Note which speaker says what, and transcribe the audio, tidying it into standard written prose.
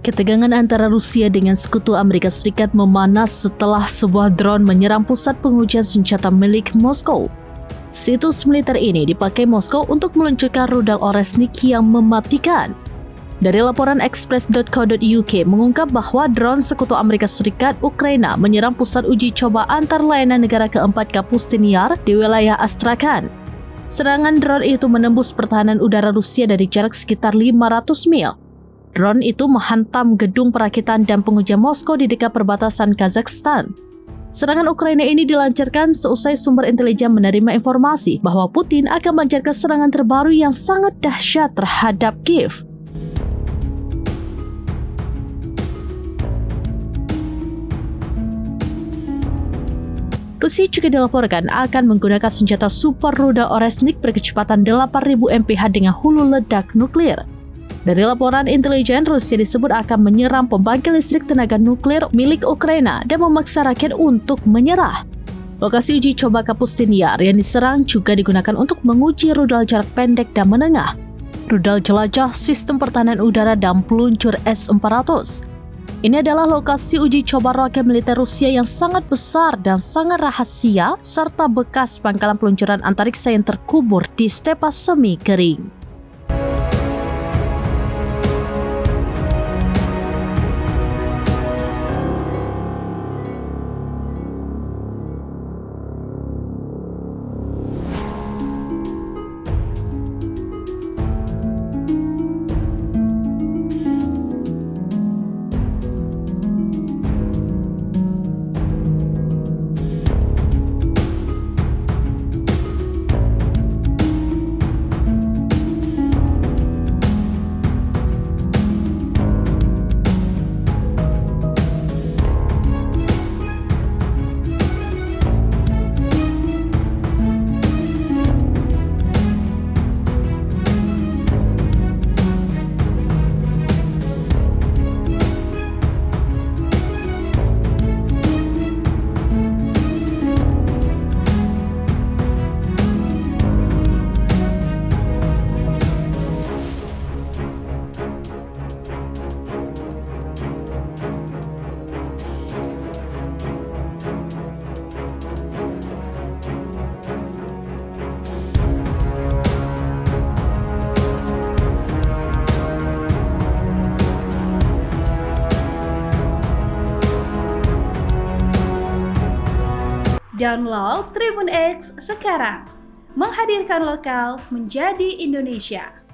Speaker 1: Ketegangan antara Rusia dengan sekutu Amerika Serikat memanas setelah sebuah drone menyerang pusat pengujian senjata milik Moskow. Situs militer ini dipakai Moskow untuk meluncurkan rudal Oresnik yang mematikan. Dari laporan express.co.uk mengungkap bahwa drone sekutu Amerika Serikat Ukraina menyerang pusat uji coba antar layanan negara keempat Kapustin Yar di wilayah Astrakhan. Serangan drone itu menembus pertahanan udara Rusia dari jarak sekitar 500 mil. Drone itu menghantam gedung perakitan dan pengujian Moskow di dekat perbatasan Kazakhstan. Serangan Ukraina ini dilancarkan seusai sumber intelijen menerima informasi bahwa Putin akan melancarkan serangan terbaru yang sangat dahsyat terhadap Kiev. Rusia juga dilaporkan akan menggunakan senjata super rudal Oresnik berkecepatan 8.000 mph dengan hulu ledak nuklir. Dari laporan intelijen, Rusia disebut akan menyerang pembangkit listrik tenaga nuklir milik Ukraina dan memaksa rakyat untuk menyerah. Lokasi uji coba Kapustin Yar yang diserang juga digunakan untuk menguji rudal jarak pendek dan menengah, rudal jelajah sistem pertahanan udara dan peluncur S-400. Ini adalah lokasi uji coba roket militer Rusia yang sangat besar dan sangat rahasia, serta bekas pangkalan peluncuran antariksa yang terkubur di stepa semi kering.
Speaker 2: Download Tribun X sekarang, menghadirkan lokal menjadi Indonesia.